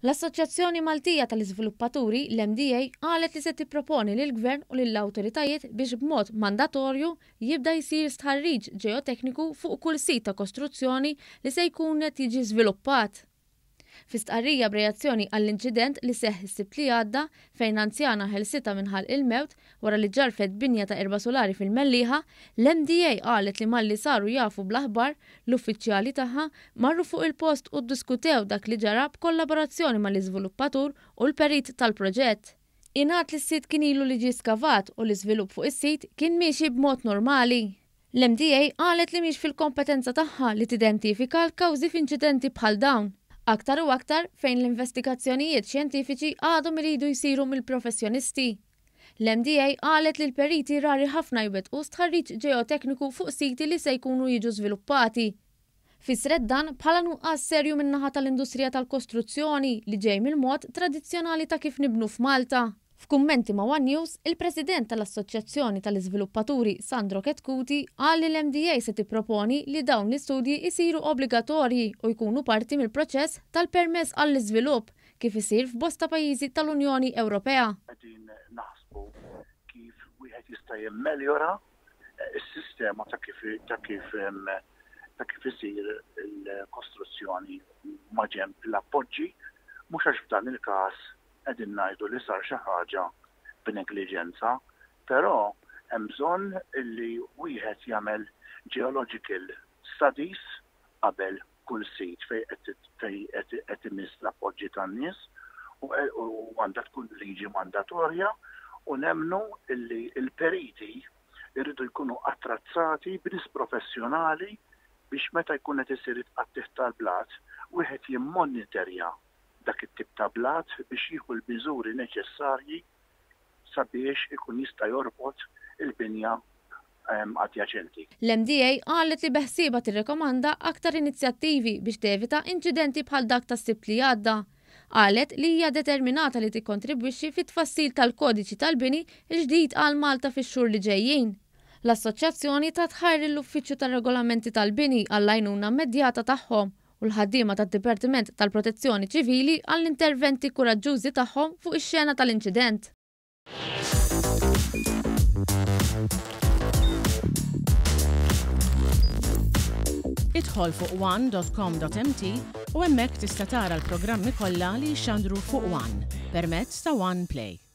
L-Assoċjazzjoni Maltija tal-Iżviluppaturi L-Mda qalet li se tipproponi lill-Gvern u lill-awtoritajiet biex b'mod mandatarju jibda jsir stħarriġ ġeo-tekniku fuq kull sit ta' kostruzzjoni li se jkun qed jiġi żviluppat. Fi stqarrija b'reazzjoni għall-inċident li seħħ is-Sibt li għadda fejn anzjana ħelsitha minħal il-mewt wara li ġarfet binja ta' erba' solari fil-Mellieħa, l-Mda qalet li malli saru jafu bl-aħbar l-uffiċjali tagħha marru fuq il-post u ddiskutew dak li ġara b'kollaborazzjoni mal-iżviluppatur u l-perit tal-proġett. Ingħad li s-sit kien ilu li ġie skavat u l-iżvilupp fuq is-sit kien miexi b'mod normali. L-Mda qalet li mhix fil-kompetenza tagħha li tidentifika l-kawżi f'inċidenti bħal dawn. Aktar u aktar fejn l-investigazzjonijiet xjentifiċi għadhom iridu jsiru mill-professjonisti. L-Mda qalet li l-periti rari ħafna jwettqu stħarriġ ġeo-tekniku fuq siti li se jkunu jiġu żviluppati. Fisret dan bħala nuqqas serju min-naħa tal-industrija tal-kostruzzjoni li ġej mill-mod tradizzjonali ta' kif nibnu f'Malta. F'kummenti ma' One News, il-President tal-Assoċjazzjoni tal-Iżviluppaturi Sandro Ketkuti qal li l-Mda se tipproponi li dawn l-istudji jsiru obbligatorji u jkunu parti mill-proċess tal-permess għall-iżvilupp kif isir f'bosta pajjiżi tal-Unjoni Ewropea. Qegħdin naħsbu kif wieħed jista' jimmeljora s-sistema ta' kif isir il-kostruzzjoni ma' ġenb l-appoġġi mhux għax f'dan il-każ qegħdin ngħidu li sar xi ħaġa b'negliġenza, però hemm bżonn li wieħed jagħmel geological studies qabel kull sit fejn qed imiss l-appoġġi tan-nies u għandha tkun liġi mandatorja u nemmnu li l-periti jridu jkunu attrazzati b'nies professjonali biex meta jkun qed isir it-qattih tal-blat wieħed jimmonitorja dak it-tip ta' blat biex jieħu l-miżuri neċessarji sabiex ikun jista' jorbot il-binja adjaċenti. L-Mda qalet li beħsiebha tirrekomanda aktar inizjattivi biex tevita inċidenti bħal dak tas-Sibt li għadda. Qalet li hija determinata li tikkontribwixxi fit-tfassil tal-kodiċi tal-bini l-ġdid għal Malta fix-xhur li ġejjin. L-Assoċjazzjoni ta' tħarri l-Uffiċċju tar-Regolamenti tal-Bini għall-għajnuna immedjata tagħhom u l-ħaddiema tad-Dipartiment tal-Protezzjoni Ċivili għall-interventi kuraġġużi tagħhom fuq ix-xena tal-inċident. Idħol fuq one.com.mt u hemmhekk tista' tara l-programmi kollha li jxandru fuq One permezz ta' One Play.